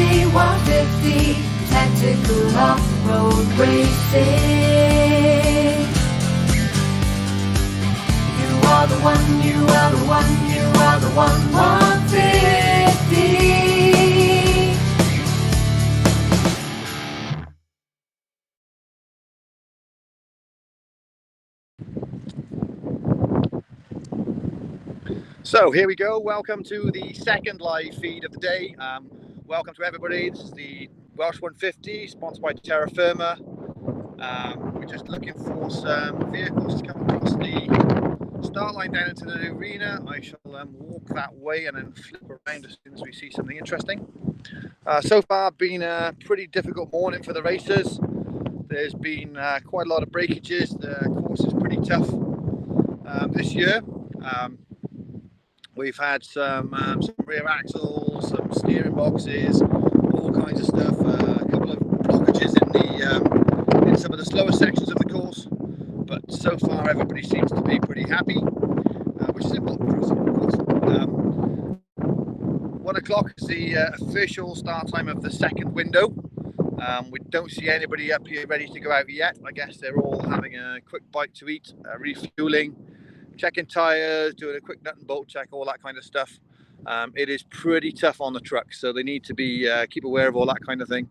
150, tactical off-road racing. You are the one, you are the one, you are the one, 150. So here we go. Welcome to the second live feed of the day. Welcome to everybody. This is the Welsh 150, sponsored by Terra Firma. We're just looking for some vehicles to come across the start line down into the arena. I shall walk that way and then flip around as soon as we see something interesting. So far, been a pretty difficult morning for the racers. There's been quite a lot of breakages. The course is pretty tough this year. We've had some rear axles, some steering boxes, all kinds of stuff. A couple of blockages in some of the slower sections of the course, but so far everybody seems to be pretty happy, which is important for us, of course. 1 o'clock is the official start time of the second window. We don't see anybody up here ready to go out yet. I guess they're all having a quick bite to eat, refueling, checking tyres, doing a quick nut and bolt check, all that kind of stuff. It is pretty tough on the truck, so they need to be keep aware of all that kind of thing.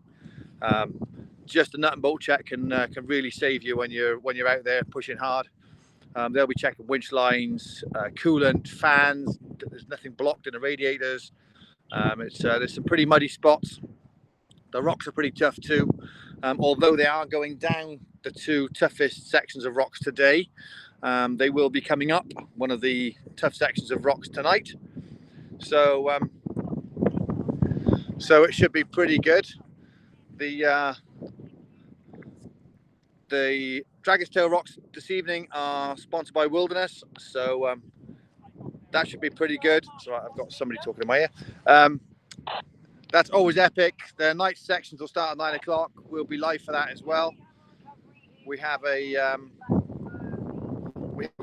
Just a nut and bolt check can really save you when you're out there pushing hard. They'll be checking winch lines, coolant, fans. There's nothing blocked in the radiators. There's some pretty muddy spots. The rocks are pretty tough too, although they are going down the two toughest sections of rocks today. They will be coming up one of the tough sections of rocks tonight, so it should be pretty good. The Dragon's Tail rocks this evening are sponsored by Wilderness, so that should be pretty good. So I've got somebody talking in my ear. That's always epic. The night sections will start at 9 o'clock. We'll be live for that as well. We have a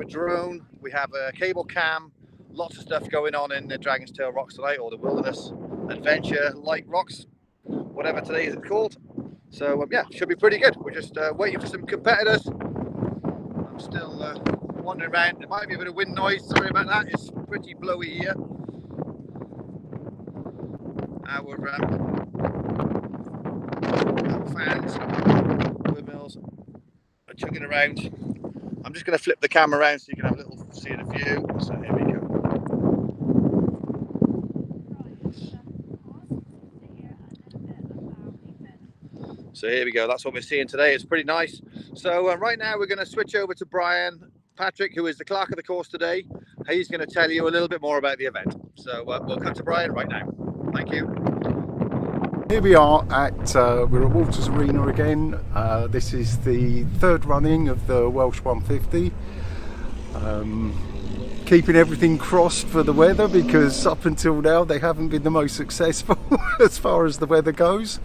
drone, we have a cable cam, lots of stuff going on in the Dragon's Tail rocks tonight, or the Wilderness Adventure Light Rocks, whatever today is called. So yeah, should be pretty good. We're just waiting for some competitors. I'm still wandering around. There might be a bit of wind noise, sorry about that. It's pretty blowy here. Our fans, windmills are chugging around. I'm just going to flip the camera around so you can have a little see of the view. So here we go. So here we go. That's what we're seeing today. It's pretty nice. So right now we're going to switch over to Brian Patrick, who is the clerk of the course today. He's going to tell you a little bit more about the event. So we'll come to Brian right now. Thank you. Here we are we're at Walters Arena again. This is the third running of the Welsh 150. Keeping everything crossed for the weather, because up until now they haven't been the most successful as far as the weather goes.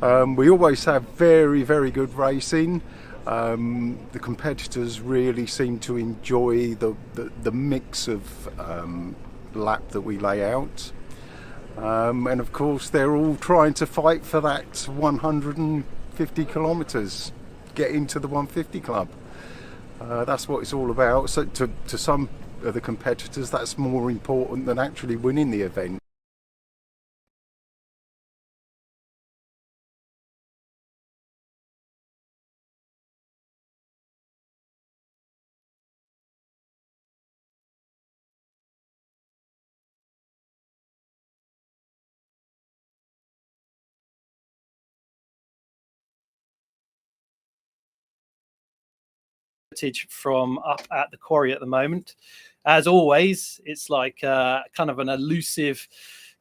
We always have very, very good racing. The competitors really seem to enjoy the mix of lap that we lay out. And of course they're all trying to fight for that 150 kilometres, get into the 150 club. That's what it's all about. So to some of the competitors that's more important than actually winning the event. From up at the quarry at the moment. As always, it's like kind of an elusive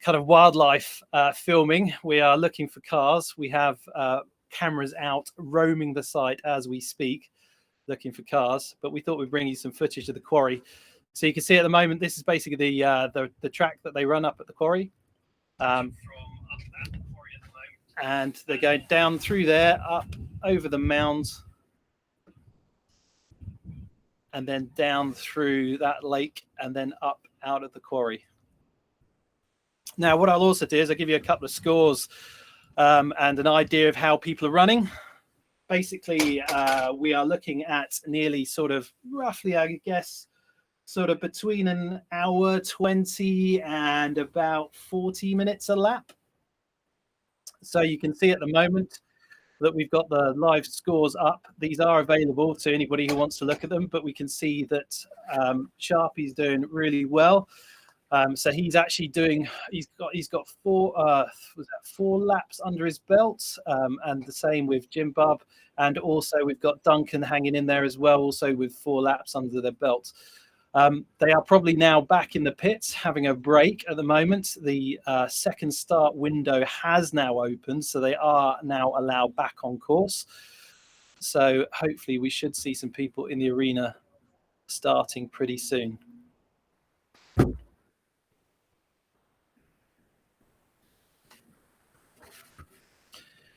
kind of wildlife filming. We are looking for cars. We have cameras out roaming the site as we speak, looking for cars, but we thought we'd bring you some footage of the quarry. So you can see at the moment, this is basically the track that they run up at the quarry. And they're going down through there, up over the mounds, and then down through that lake, and then up out of the quarry. Now, what I'll also do is I'll give you a couple of scores and an idea of how people are running. Basically, we are looking at nearly sort of roughly, I guess, sort of between an hour 20 and about 40 minutes a lap. So you can see at the moment that we've got the live scores up. These are available to anybody who wants to look at them, but we can see that Sharpie's doing really well. So he's actually doing, he's got four laps under his belt, and the same with Jim Bob, and also we've got Duncan hanging in there as well, also with 4 laps under their belt. They are probably now back in the pits having a break at the moment. The second start window has now opened, so they are now allowed back on course. So hopefully we should see some people in the arena starting pretty soon.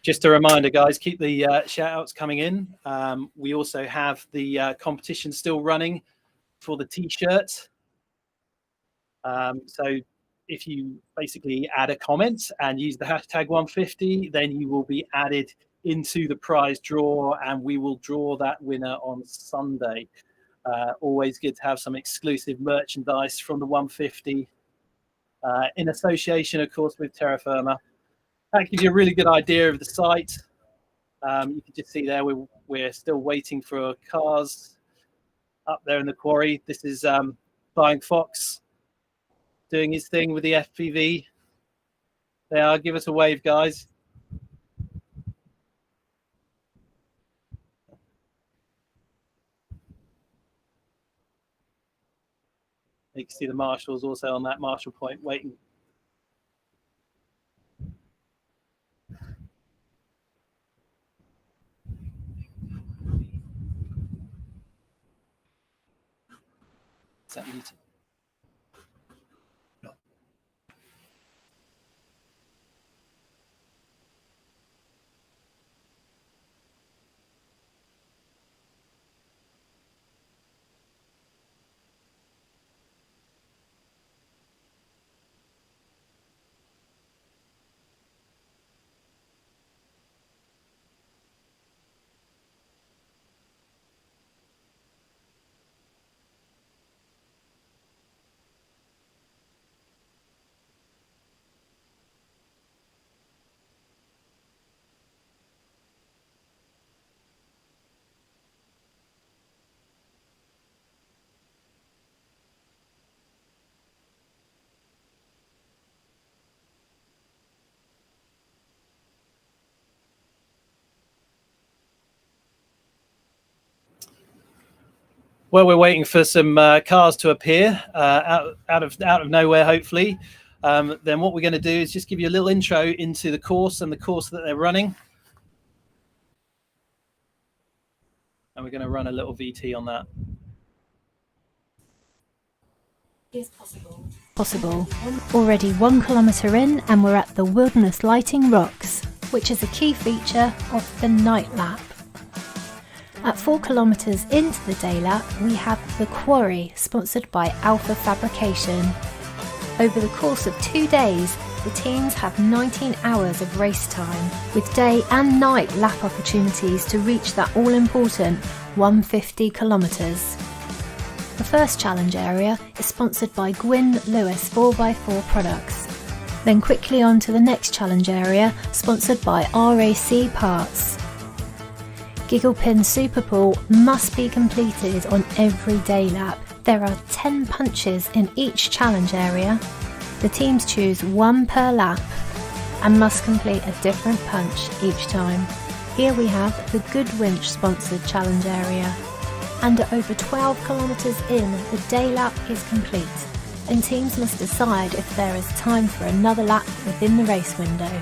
Just a reminder, guys, keep the shout outs coming in. We also have the competition still running for the t-shirt. So if you basically add a comment and use the hashtag 150, then you will be added into the prize draw, and we will draw that winner on Sunday. Always good to have some exclusive merchandise from the 150 in association, of course, with Terra Firma. That gives you a really good idea of the site. You can just see there we're still waiting for cars up there in the quarry. This is Flying Fox doing his thing with the FPV. They are. Give us a wave, guys. You can see the marshals also on that marshal point waiting. Is that muted? No. Well, we're waiting for some cars to appear out of nowhere, hopefully. Then what we're going to do is just give you a little intro into the course and the course that they're running. And we're going to run a little VT on that. Is possible. Already 1 kilometre in, and we're at the Wilderness Lighting Rocks, which is a key feature of the night lap. At 4 kilometres into the day lap, we have the Quarry, sponsored by Alpha Fabrication. Over the course of 2 days, the teams have 19 hours of race time, with day and night lap opportunities to reach that all-important 150 kilometres. The first challenge area is sponsored by Gwyn Lewis 4x4 products. Then quickly on to the next challenge area, sponsored by RAC Parts. Gigglepin Superpool must be completed on every day lap. There are 10 punches in each challenge area. The teams choose 1 per lap and must complete a different punch each time. Here we have the Good Winch sponsored challenge area. And at over 12 kilometres in, the day lap is complete, and teams must decide if there is time for another lap within the race window.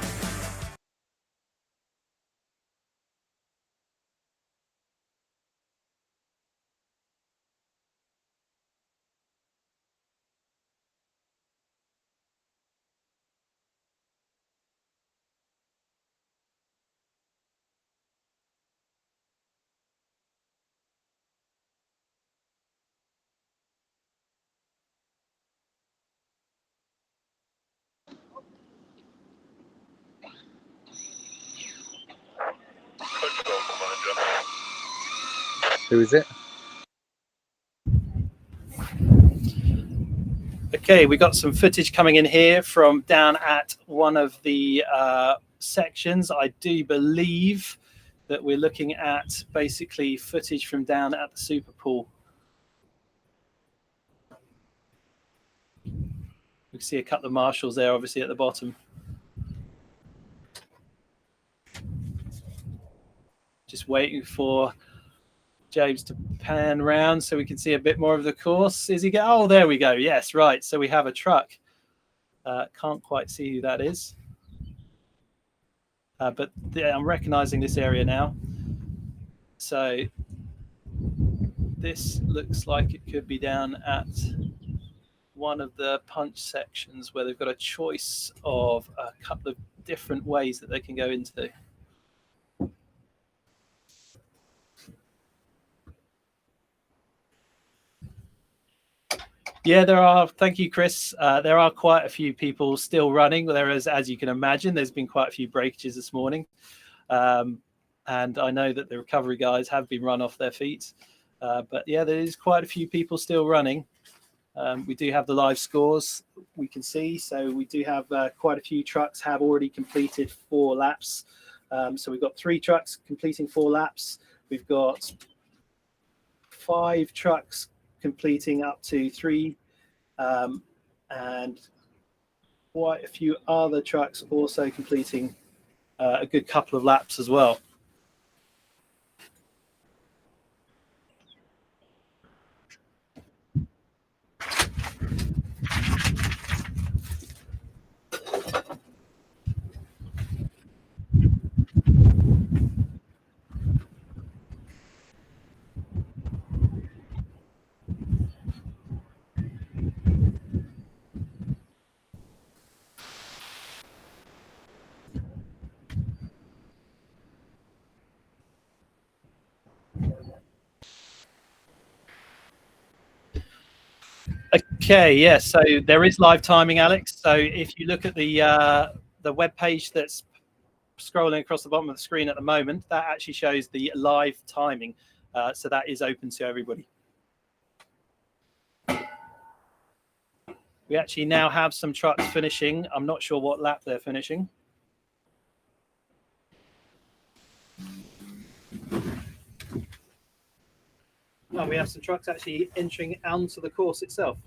Who is it? Okay, we got some footage coming in here from down at one of the sections. I do believe that we're looking at basically footage from down at the Super Pool. We can see a couple of marshals there, obviously, at the bottom. Just waiting for James to pan round so we can see a bit more of the course. Is he go? Oh, there we go. Yes, right. So we have a truck. Can't quite see who that is. But I'm recognizing this area now. So this looks like it could be down at one of the punch sections where they've got a choice of a couple of different ways that they can go into. Yeah, there are. Thank you, Chris. There are quite a few people still running. There is, as you can imagine, there's been quite a few breakages this morning. And I know that the recovery guys have been run off their feet. But yeah, there is quite a few people still running. We do have the live scores we can see. So we do have quite a few trucks have already completed 4 laps. So we've got 3 trucks completing 4 laps. We've got 5 trucks completing up to 3, and quite a few other trucks also completing a good couple of laps as well. Okay, yes. So there is live timing, Alex. So if you look at the web page that's scrolling across the bottom of the screen at the moment, that actually shows the live timing. So that is open to everybody. We actually now have some trucks finishing. I'm not sure what lap they're finishing. Oh, we have some trucks actually entering onto the course itself.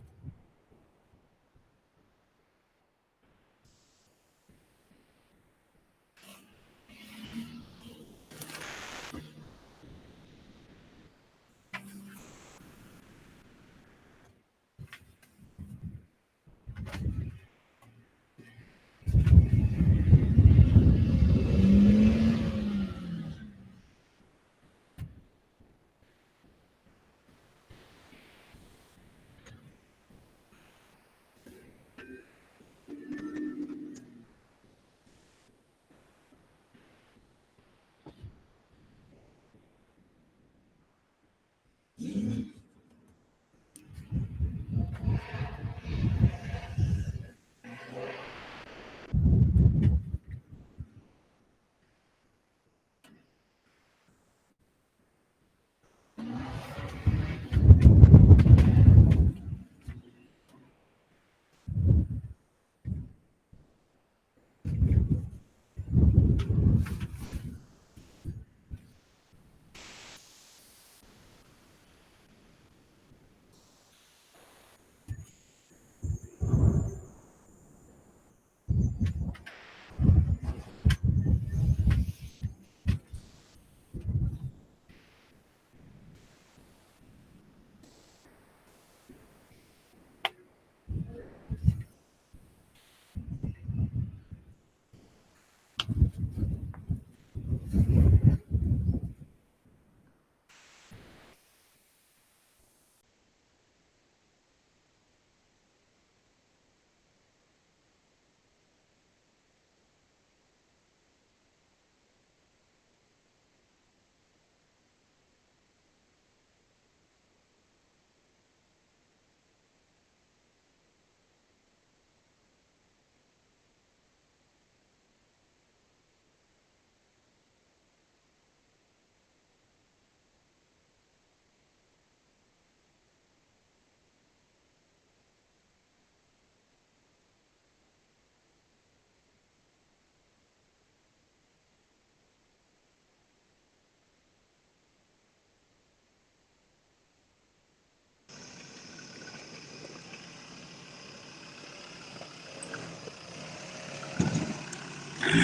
Yes,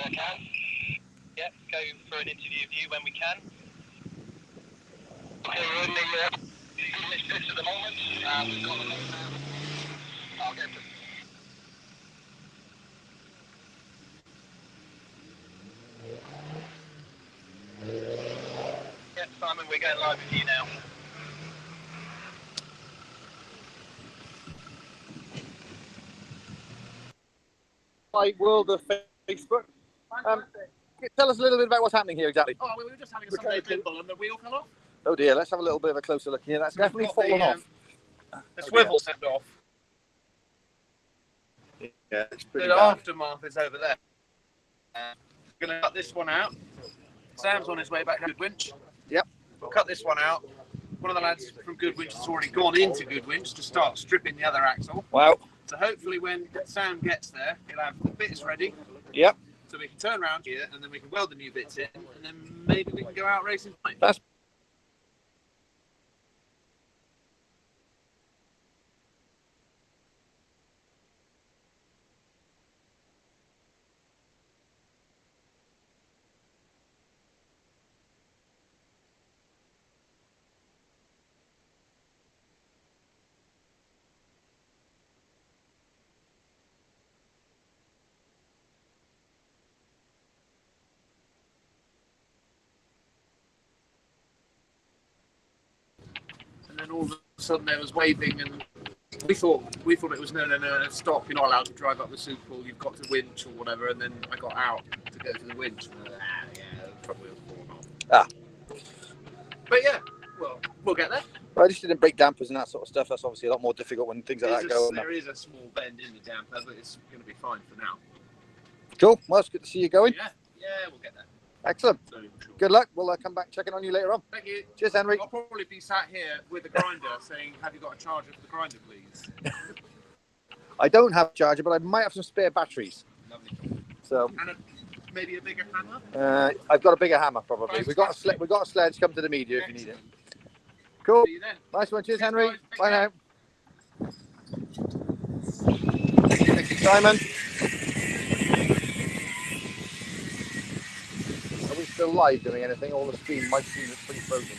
I can. Yep, go for an interview of you when we can. Okay, we're in the English pitch at the moment. We've got a lot now. I'll get to... Yep, Simon, we're going live with you now. Hi, world of Facebook. Tell us a little bit about what's happening here exactly. Oh, we were just having a Sunday pinball and the wheel fell off. Oh dear, let's have a little bit of a closer look here. That's definitely fallen off. The swivel stepped off. Yeah, it's pretty The bad. aftermath is over there. We're going to cut this one out. Sam's on his way back to Goodwinch. Yep. We'll cut this one out. One of the lads from Goodwinch has already gone into Goodwinch to start stripping the other axle. Wow. So hopefully when Sam gets there, he'll have the bits ready. Yep. So we can turn around here and then we can weld the new bits in and then maybe we can go out racing. That's And then all of a sudden there was waving and we thought it was no, stop, you're not allowed to drive up the Super Bowl, you've got to winch or whatever, and then I got out to go to the winch. Yeah, the front wheel's fallen off. Ah. But yeah, well, we'll get there. I just didn't break dampers and that sort of stuff. That's obviously a lot more difficult when things like that go on. There is a small bend in the damper, but it's going to be fine for now. Cool. Well, it's good to see you going. Yeah, we'll get there. Excellent. Slowly but surely. Good luck. We'll come back checking on you later on. Thank you. Cheers, Henry. I'll probably be sat here with the grinder saying, have you got a charger for the grinder, please? I don't have a charger, but I might have some spare batteries. Lovely. So And maybe a bigger hammer? I've got a bigger hammer probably. Right, We've got a sledge. Come to the media if you need it. Cool. See you then. Nice one. Cheers, Cheers, Henry. guys. Take Bye care. now. Thank you, Simon. Are we still live doing anything? All the screen, my screen is pretty frozen.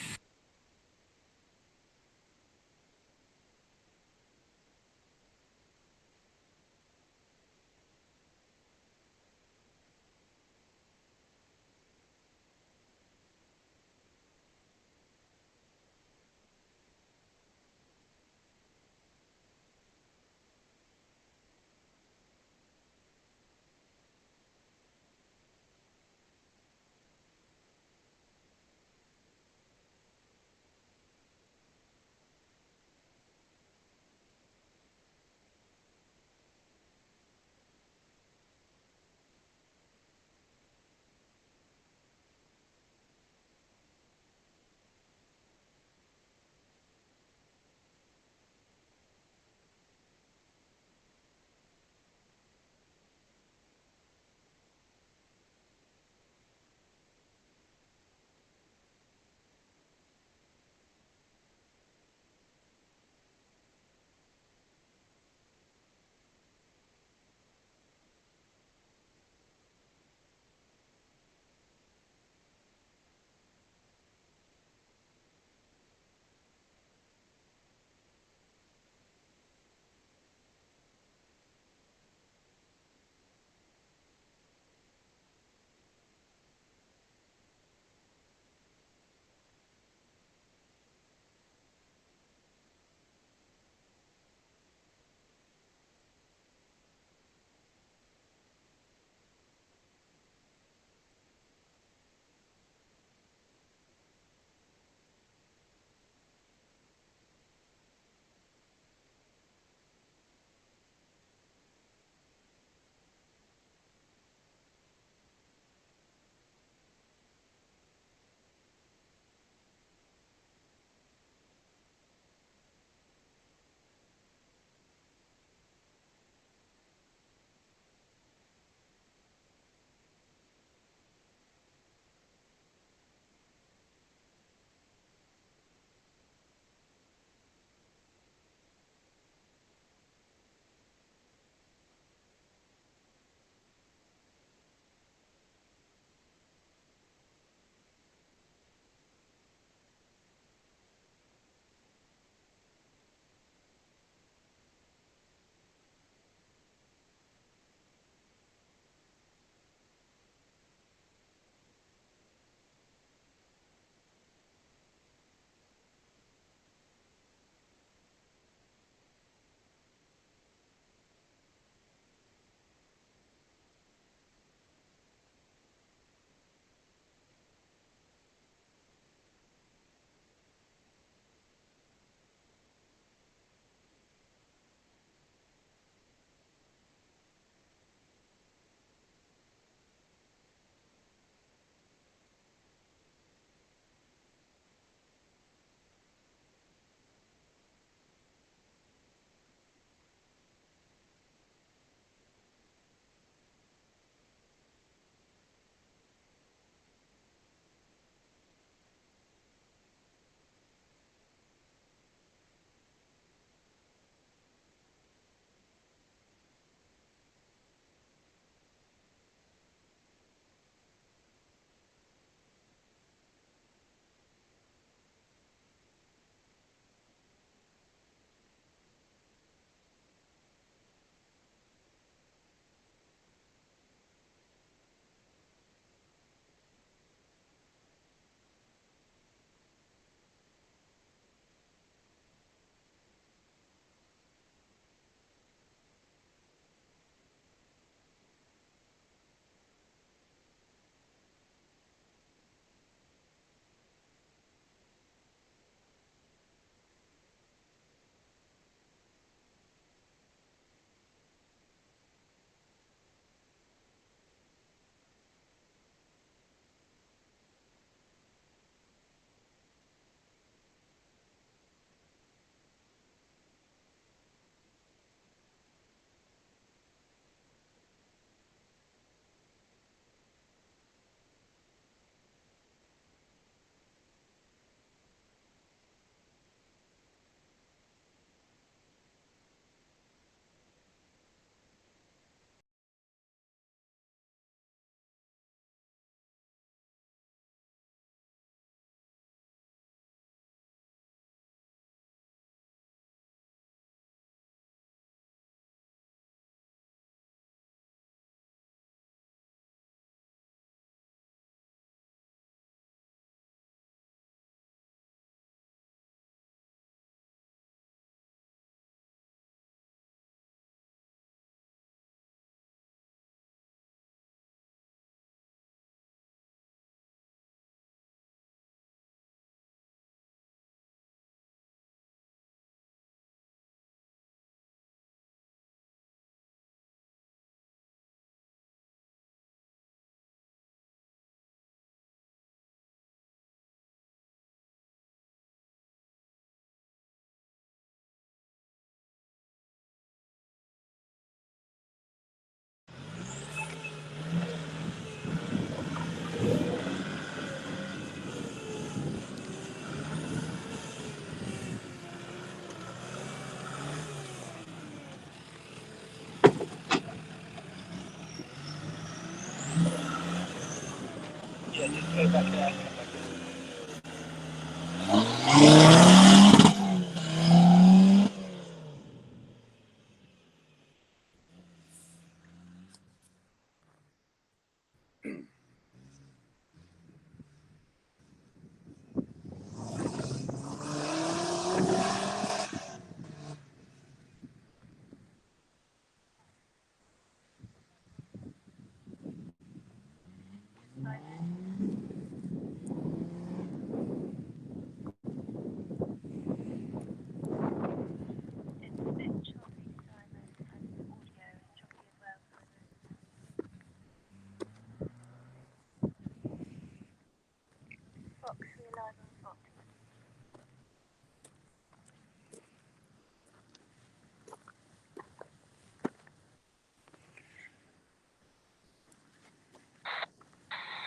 Go back there.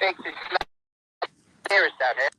Thanks, it's nearest down here.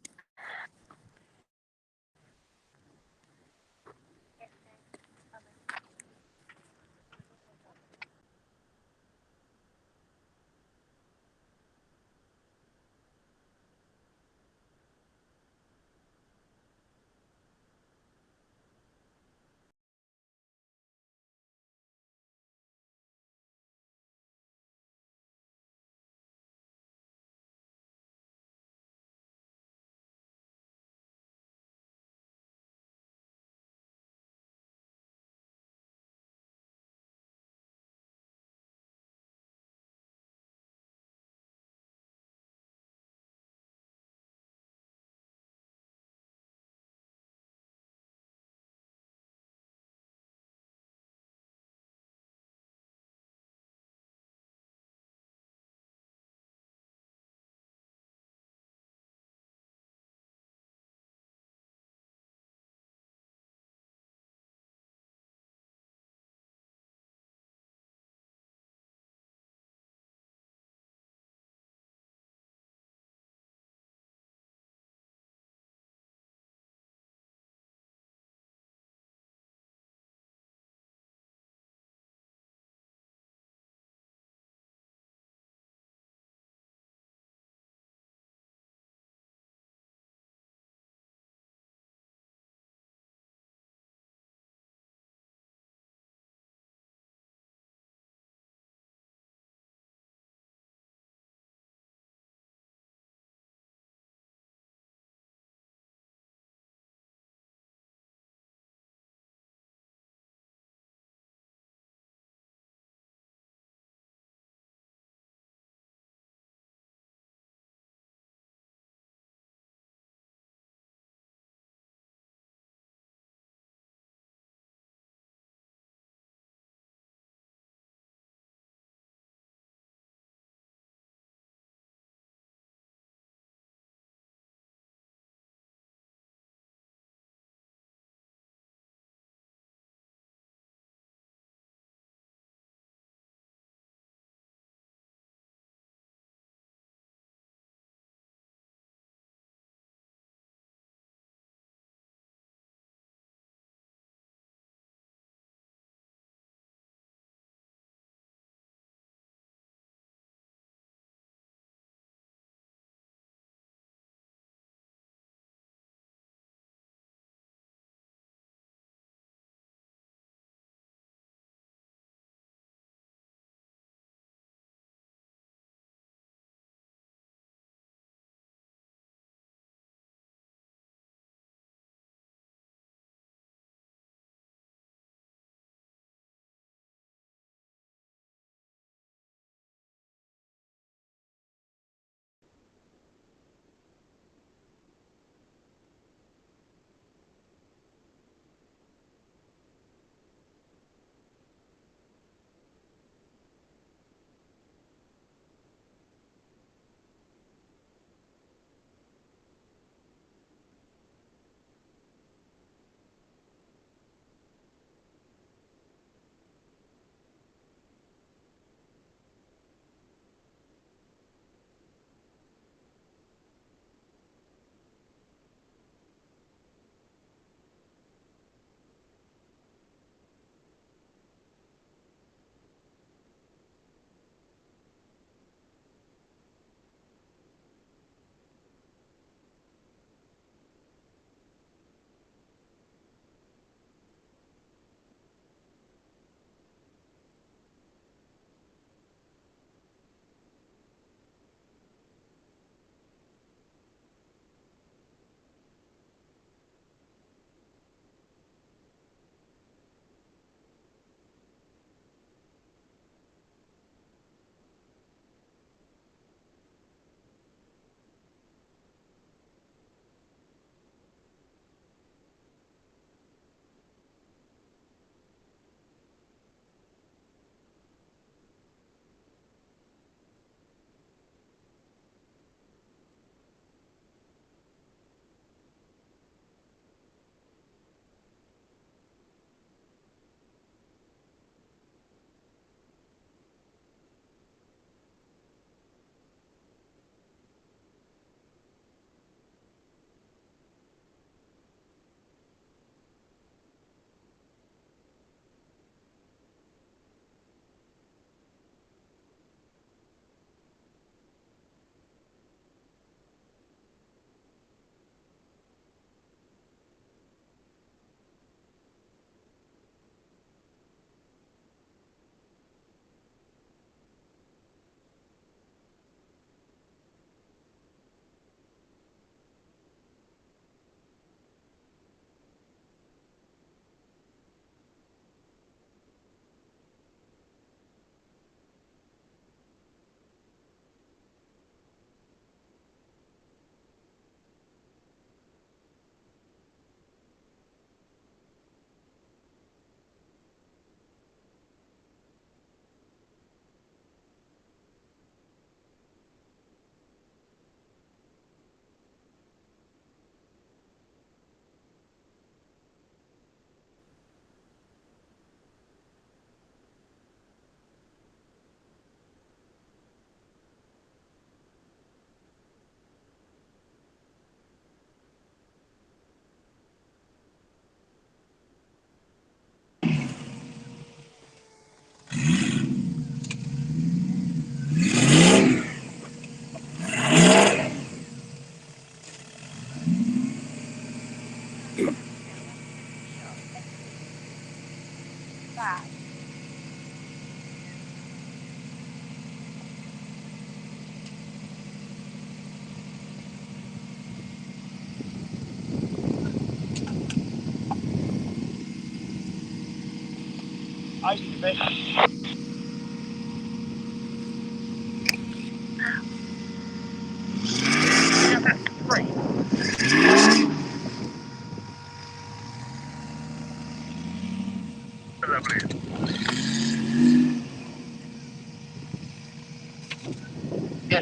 Yes,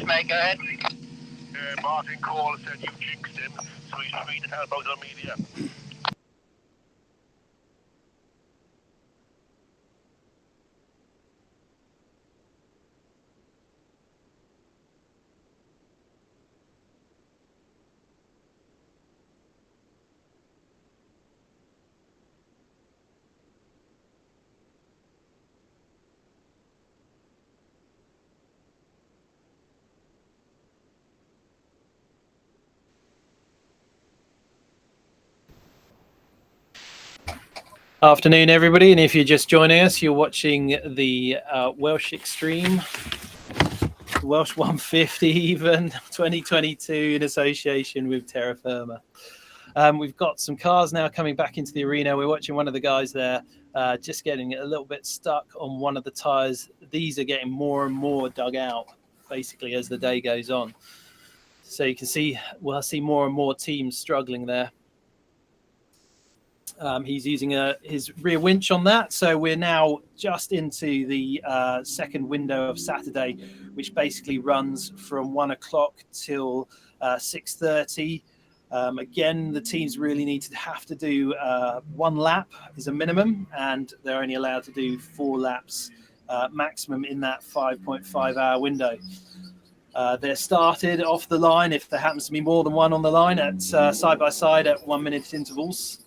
mate, go ahead. Martin called and said you jinxed him, so he's free to help out on media. Afternoon, everybody, and if you're just joining us, you're watching the Welsh Extreme, Welsh 150 even, 2022 in association with Terra Firma. We've got some cars now coming back into the arena. We're watching one of the guys there just getting a little bit stuck on one of the tyres. These are getting more and more dug out, basically, as the day goes on. So you can see, we'll see more and more teams struggling there. He's using his rear winch on that. So we're now just into the second window of Saturday, which basically runs from 1 o'clock till 6:30. Again, the teams really have to do 1 lap is a minimum, and they're only allowed to do 4 laps maximum in that 5.5 hour window. They're started off the line if there happens to be more than one on the line at side by side at 1 minute intervals.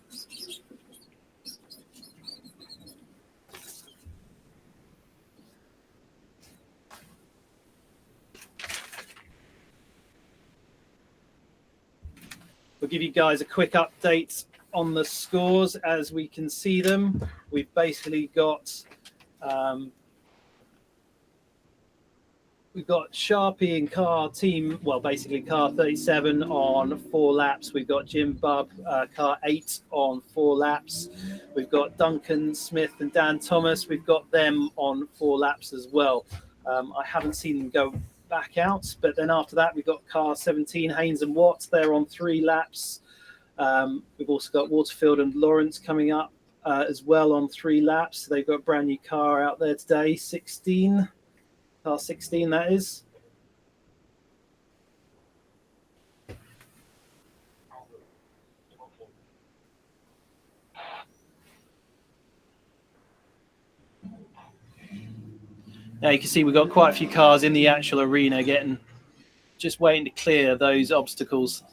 We'll give you guys a quick update on the scores as we can see them. We've basically got we've got Sharpie and car team, well, basically car 37 on 4 laps. We've got Jim Bubb, car 8 on 4 laps. We've got Duncan Smith and Dan Thomas. We've got them on 4 laps as well. I haven't seen them go back out, but then after that we've got car 17, Haynes and Watts. They're on 3 laps. We've also got Waterfield and Lawrence coming up as well on 3 laps. They've got a brand new car out there today, 16, car 16 that is. Now you can see we've got quite a few cars in the actual arena just waiting to clear those obstacles.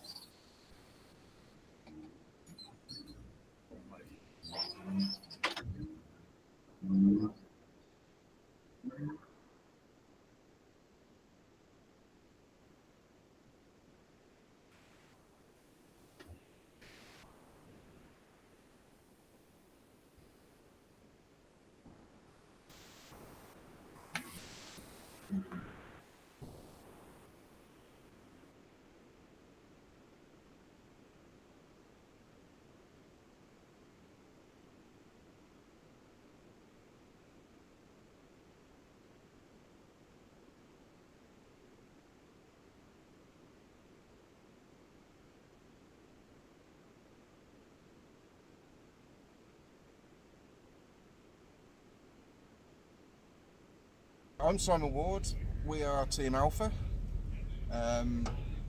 I'm Simon Ward. We are Team Alpha.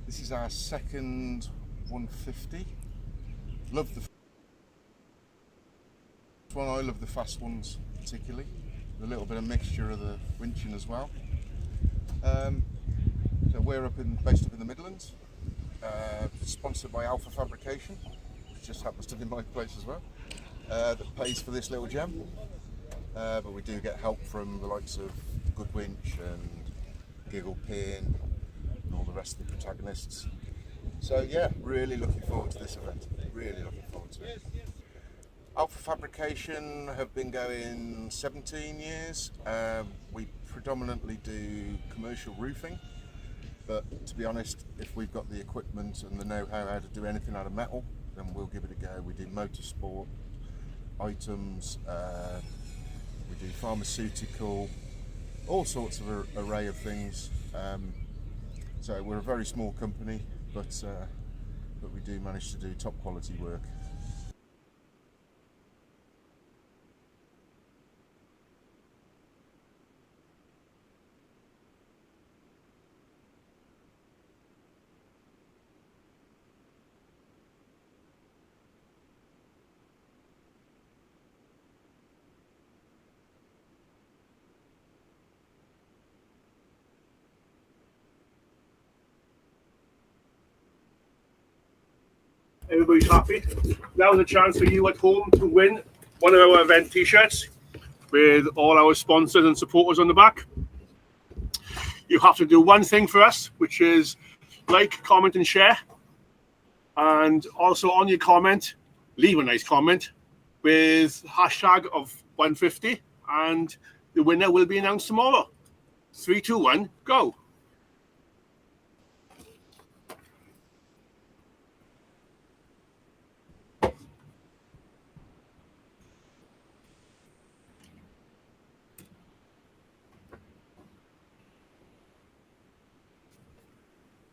This is our second 150. Love the one. I love the fast ones particularly. A little bit of mixture of the winching as well. So we're based up in the Midlands. Sponsored by Alpha Fabrication, which just happens to be my place as well. That pays for this little gem. But we do get help from the likes of Good Winch and Giggle Pin and all the rest of the protagonists. So yeah, really looking forward to this event. Really looking forward to it. Alpha Fabrication have been going 17 years. We predominantly do commercial roofing, but to be honest, if we've got the equipment and the know-how how to do anything out of metal, then we'll give it a go. We do motorsport items, we do pharmaceutical, all sorts of array of things. So we're a very small company, but we do manage to do top quality work. Everybody's happy. Now is a chance for you at home to win one of our event t-shirts with all our sponsors and supporters on the back. You have to do one thing for us, which is like, comment and share. And also on your comment, leave a nice comment with hashtag of 150, and the winner will be announced tomorrow. 3, 2, 1, go.